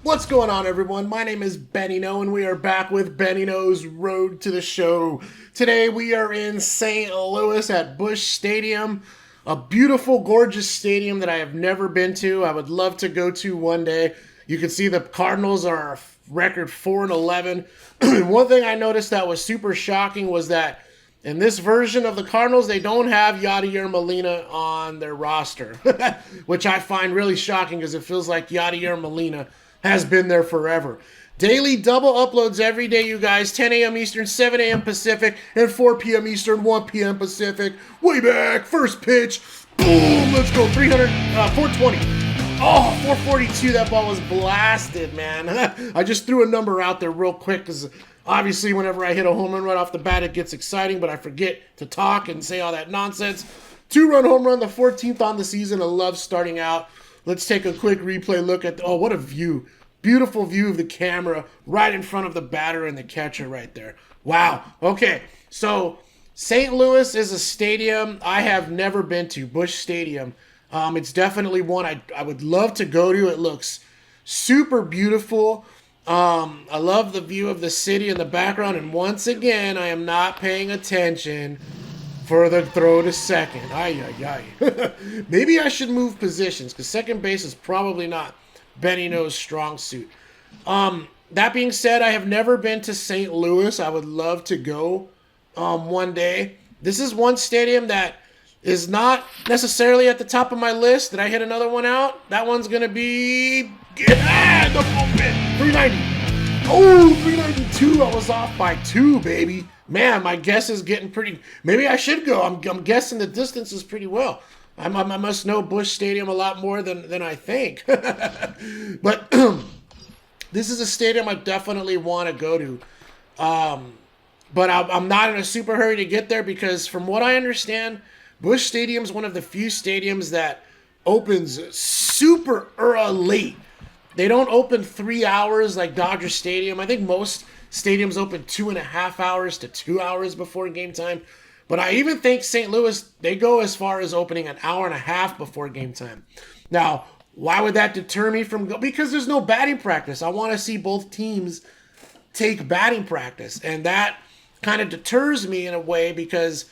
What's going on, everyone? My name is Benny No, and we are back with Benny No's Road to the Show. Today we are in St. Louis at Busch Stadium, a beautiful, gorgeous stadium that I have never been to. I would love to go to one day. You can see the Cardinals are a record 4-11. One thing I noticed that was super shocking was that in this version of the Cardinals, they don't have Yadier Molina on their roster, which I find really shocking because it feels like Yadier Molina has been there forever. Daily double uploads every day, you guys. 10 a.m. Eastern, 7 a.m. Pacific, and 4 p.m. Eastern, 1 p.m. Pacific. Way back, first pitch. Boom, let's go. 420. Oh, 442, that ball was blasted, man. I just threw a number out there real quick because obviously whenever I hit a home run right off the bat, it gets exciting, but I forget to talk and say all that nonsense. 2-run home run, the 14th on the season. I love starting out. Let's take a quick replay look at, oh, what a view. Beautiful view of the camera right in front of the batter and the catcher right there. Wow. Okay, so St. Louis is a stadium I have never been to, Busch Stadium. It's definitely one I would love to go to. It looks super beautiful. I love the view of the city in the background, and once again, I am not paying attention for the throw to second. Ay, ay, ay. Maybe I should move positions, because second base is probably not Benny No's strong suit. That being said, I have never been to St. Louis. I would love to go one day. This is one stadium that is not necessarily at the top of my list. Did I hit another one out? That one's going to be... the moment! 390. Oh, 392. I was off by 2, baby. Man, my guess is getting pretty... Maybe I should go. I'm guessing the distance is pretty well. I must know Busch Stadium a lot more than I think. But this is a stadium I definitely want to go to. But I'm not in a super hurry to get there because from what I understand, Busch Stadium is one of the few stadiums that opens super late. They don't open 3 hours like Dodger Stadium. I think most stadiums open 2.5 hours to 2 hours before game time. But I even think St. Louis, they go as far as opening an hour and a half before game time. Now, why would that deter me from going? Because there's no batting practice. I want to see both teams take batting practice. And that kind of deters me in a way because,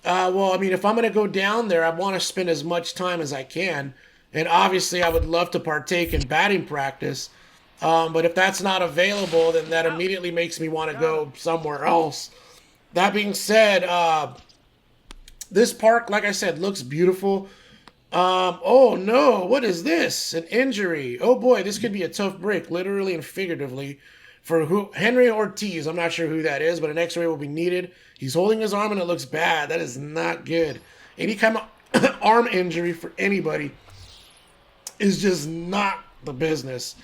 if I'm going to go down there, I want to spend as much time as I can. And obviously, I would love to partake in batting practice. But if that's not available, then that immediately makes me want to go somewhere else. That being said, this park, like I said, looks beautiful. Oh no, what is this? An injury. Oh boy, this could be a tough break, literally and figuratively, for Henry Ortiz. I'm not sure who that is, but an x-ray will be needed. He's holding his arm and it looks bad. That is not good. Any kind of arm injury for anybody is just not the business.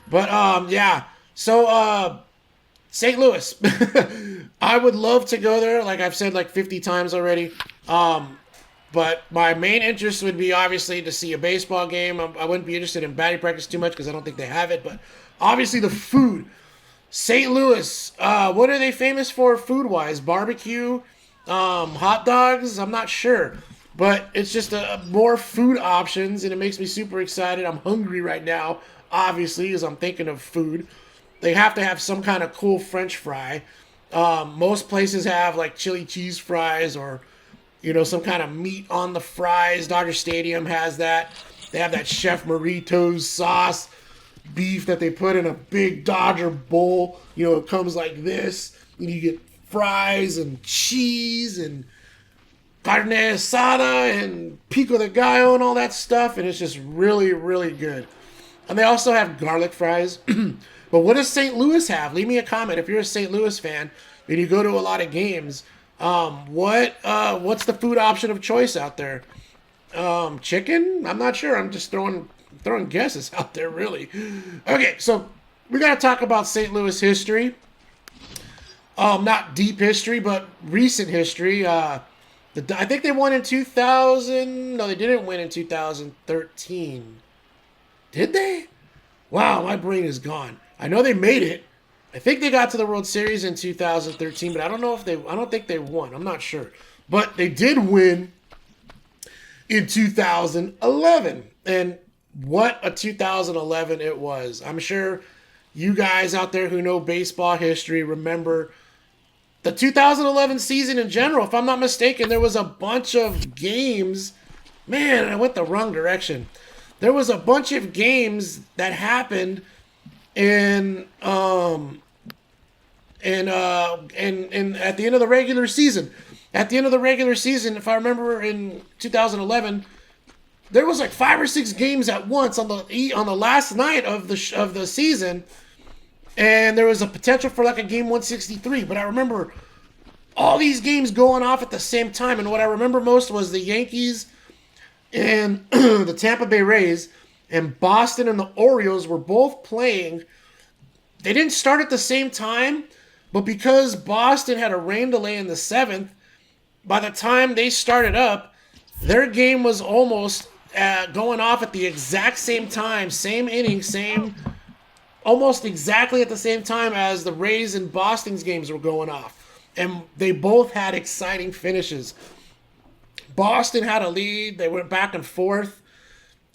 But yeah, so St. Louis. I would love to go there, like I've said like 50 times already. But my main interest would be obviously to see a baseball game. I wouldn't be interested in batting practice too much because I don't think they have it. But obviously the food. St. Louis, what are they famous for food-wise? Barbecue, hot dogs? I'm not sure. But it's just more food options, and it makes me super excited. I'm hungry right now, obviously, as I'm thinking of food. They have to have some kind of cool French fry. Most places have like chili cheese fries or, some kind of meat on the fries. Dodger Stadium has that. They have that Chef Marito's sauce beef that they put in a big Dodger bowl. It comes like this. And you get fries and cheese and carne asada and pico de gallo and all that stuff. And it's just really, really good. And they also have garlic fries. But what does St. Louis have? Leave me a comment if you're a St. Louis fan and you go to a lot of games. What's the food option of choice out there? Chicken? I'm not sure. I'm just throwing guesses out there, really. Okay, so we got to talk about St. Louis history. Not deep history, but recent history. I think they won in 2000. No, they didn't win in 2013. Did they? Wow, my brain is gone. I know they made it. I think they got to the World Series in 2013, but I don't think they won. I'm not sure. But they did win in 2011. And what a 2011 it was. I'm sure you guys out there who know baseball history remember the 2011 season in general. If I'm not mistaken, there was a bunch of games. Man, I went the wrong direction. There was a bunch of games that happened in and at the end of the regular season. At the end of the regular season, if I remember in 2011, there was like 5 or 6 games at once on the last night of the season, and there was a potential for like a game 163. But I remember all these games going off at the same time, and what I remember most was the Yankees and the Tampa Bay Rays and Boston and the Orioles were both playing. They didn't start at the same time, but because Boston had a rain delay in the 7th, by the time they started up, their game was almost going off at the exact same time, same inning, almost exactly at the same time as the Rays and Boston's games were going off. And they both had exciting finishes. Boston had a lead. They went back and forth.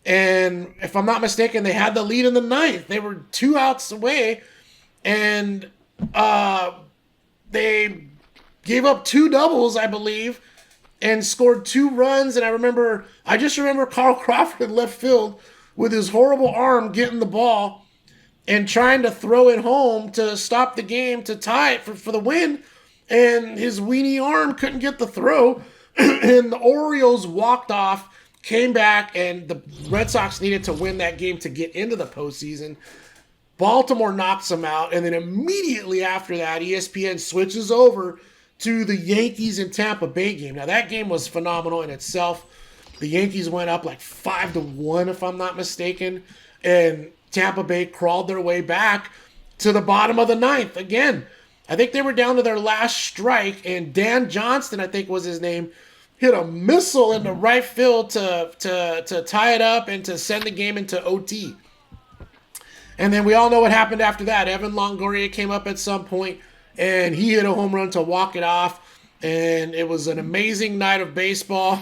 And if I'm not mistaken, they had the lead in the 9th. They were 2 outs away. And they gave up 2 doubles, I believe, and scored 2 runs. And I just remember Carl Crawford in left field with his horrible arm getting the ball and trying to throw it home to stop the game, to tie it for the win. And his weenie arm couldn't get the throw. And the Orioles walked off, came back, and the Red Sox needed to win that game to get into the postseason. Baltimore knocks them out, and then immediately after that, ESPN switches over to the Yankees and Tampa Bay game. Now, that game was phenomenal in itself. The Yankees went up like 5-1, if I'm not mistaken, and Tampa Bay crawled their way back to the bottom of the 9th. Again, I think they were down to their last strike, and Dan Johnston, I think was his name, hit a missile into right field to tie it up and to send the game into OT. And then we all know what happened after that. Evan Longoria came up at some point, and he hit a home run to walk it off. And it was an amazing night of baseball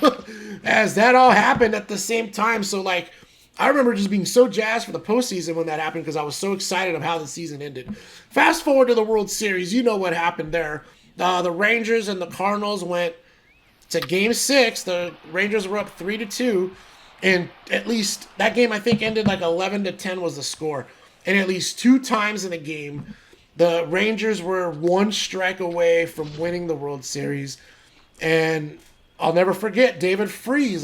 as that all happened at the same time. So, like, I remember just being so jazzed for the postseason when that happened because I was so excited of how the season ended. Fast forward to the World Series. You know what happened there. The Rangers and the Cardinals went to Game 6. The Rangers were up 3-2. And at least that game, I think, ended like 11-10 was the score. And at least 2 times in the game, the Rangers were 1 strike away from winning the World Series. And I'll never forget David Freese.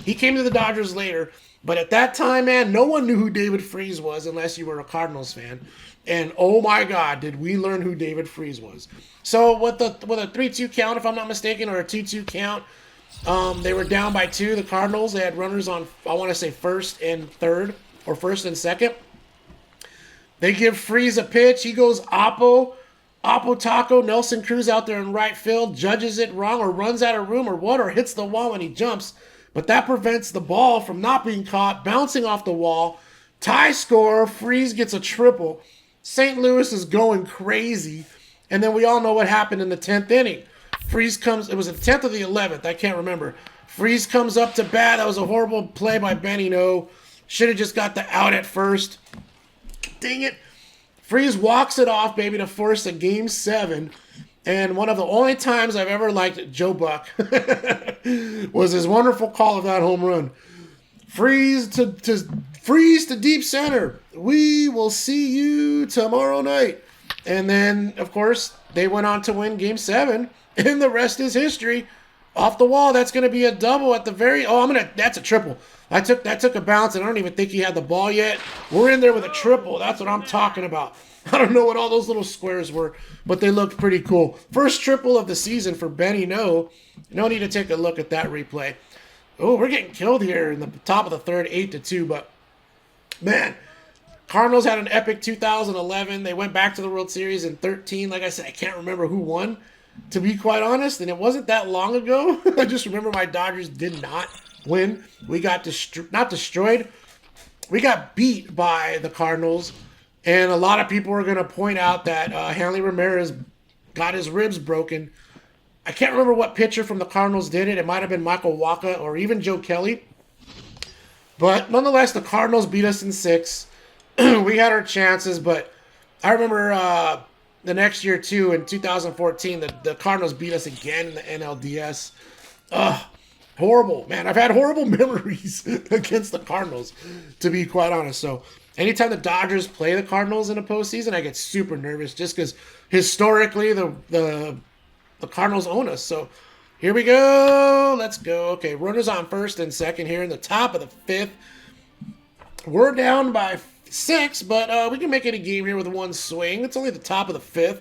He came to the Dodgers later. But at that time, man, no one knew who David Freese was unless you were a Cardinals fan. And oh my God, did we learn who David Freese was. So with a 3-2 count, if I'm not mistaken, or a 2-2 count, they were down by 2. The Cardinals, they had runners on, I want to say, first and third, or first and second. They give Freese a pitch. He goes Oppo Taco. Nelson Cruz out there in right field, judges it wrong or runs out of room or what, or hits the wall when he jumps. But that prevents the ball from not being caught, bouncing off the wall. Tie score. Freese gets a triple. St. Louis is going crazy. And then we all know what happened in the 10th inning. Freese comes, it was the 10th or the 11th, I can't remember. Freese comes up to bat. That was a horrible play by Benny No. Should have just got the out at first. Dang it. Freese walks it off, baby, to force a Game 7. And one of the only times I've ever liked Joe Buck was his wonderful call of that home run. Freese to deep center. We will see you tomorrow night. And then, of course, they went on to win Game 7. And the rest is history. Off the wall, that's going to be a double at the very... that's a triple. That took a bounce, and I don't even think he had the ball yet. We're in there with a triple. That's what I'm talking about. I don't know what all those little squares were, but they looked pretty cool. First triple of the season for Benny No. No need to take a look at that replay. Oh, we're getting killed here in the top of the third, 8-2. But, man, Cardinals had an epic 2011. They went back to the World Series in 13. Like I said, I can't remember who won, to be quite honest. And it wasn't that long ago. I just remember my Dodgers did not win. We got not destroyed. We got beat by the Cardinals. And a lot of people are going to point out that Hanley Ramirez got his ribs broken. I can't remember what pitcher from the Cardinals did it. It might have been Michael Wacha or even Joe Kelly. But nonetheless, the Cardinals beat us in 6. We had our chances, but I remember the next year, too, in 2014, the Cardinals beat us again in the NLDS. Ugh, horrible, man. I've had horrible memories against the Cardinals, to be quite honest. So anytime the Dodgers play the Cardinals in a postseason, I get super nervous just because historically the Cardinals own us. So here we go. Let's go. Okay, runners on first and second here in the top of the 5th. We're down by 6, but we can make it a game here with one swing. It's only the top of the 5th.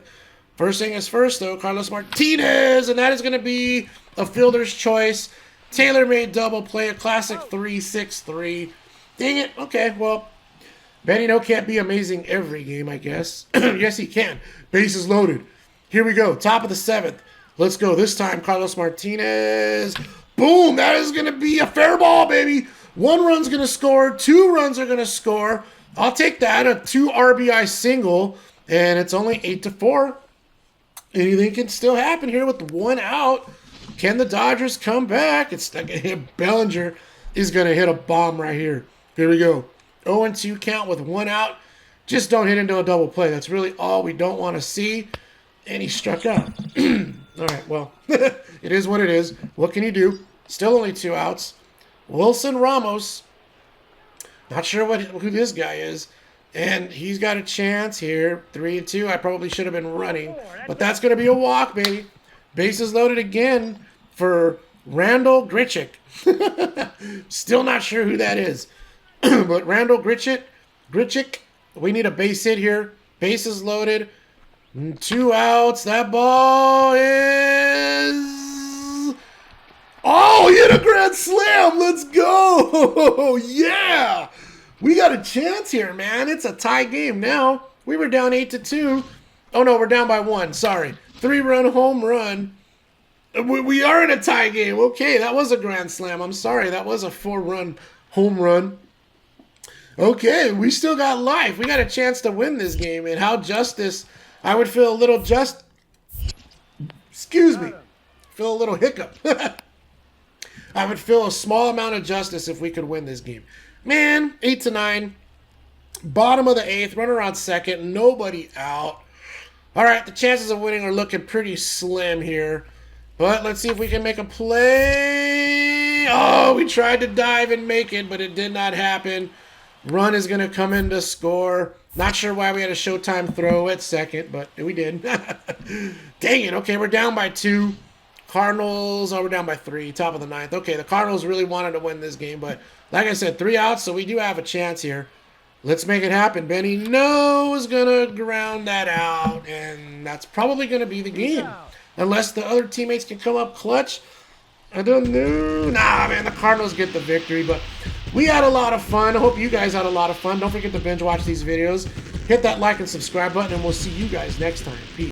First thing is first, though, Carlos Martinez, and that is going to be a fielder's choice. Tailor-made double play, a classic 3-6-3. Dang it. Okay, well, Benny No can't be amazing every game, I guess. Yes, he can. Bases loaded. Here we go. Top of the 7th. Let's go. This time, Carlos Martinez. Boom. That is going to be a fair ball, baby. 1 run's going to score. 2 runs are going to score. I'll take that. A 2 RBI single. And it's only 8-4. Anything can still happen here with 1 out. Can the Dodgers come back? It's like Bellinger is going to hit a bomb right here. Here we go. 0-2 count with 1 out. Just don't hit into a double play. That's really all we don't want to see. And he struck out. All right, well, it is what it is. What can you do? Still only 2 outs. Wilson Ramos. Not sure who this guy is. And he's got a chance here. 3-2. I probably should have been running. But that's going to be a walk, baby. Bases loaded again for Randall Grichuk. Still not sure who that is. But Randall Grichuk, we need a base hit here. Bases loaded. 2 outs. That ball is... Oh, he hit a grand slam. Let's go. Yeah. We got a chance here, man. It's a tie game now. We were down 8-2. Oh, no, we're down by 1. Sorry. 3-run home run. We are in a tie game. Okay, that was a grand slam. I'm sorry. That was a 4-run home run. Okay, we still got life. We got a chance to win this game. And how justice... I would feel a little excuse me, feel a little hiccup. I would feel a small amount of justice if we could win this game. Man, 8-9, bottom of the 8th, runner on second, nobody out. All right, the chances of winning are looking pretty slim here. But let's see if we can make a play. Oh, we tried to dive and make it, but it did not happen. Run is going to come in to score. Not sure why we had a showtime throw at second, but we did. Dang it. Okay, we're down by 2. Cardinals, we're down by 3. Top of the 9th. Okay, the Cardinals really wanted to win this game, but like I said, 3 outs, so we do have a chance here. Let's make it happen. Benny No is going to ground that out, and that's probably going to be the game. Unless the other teammates can come up clutch. I don't know. Nah, man, the Cardinals get the victory, but we had a lot of fun. I hope you guys had a lot of fun. Don't forget to binge watch these videos. Hit that like and subscribe button, and we'll see you guys next time. Peace.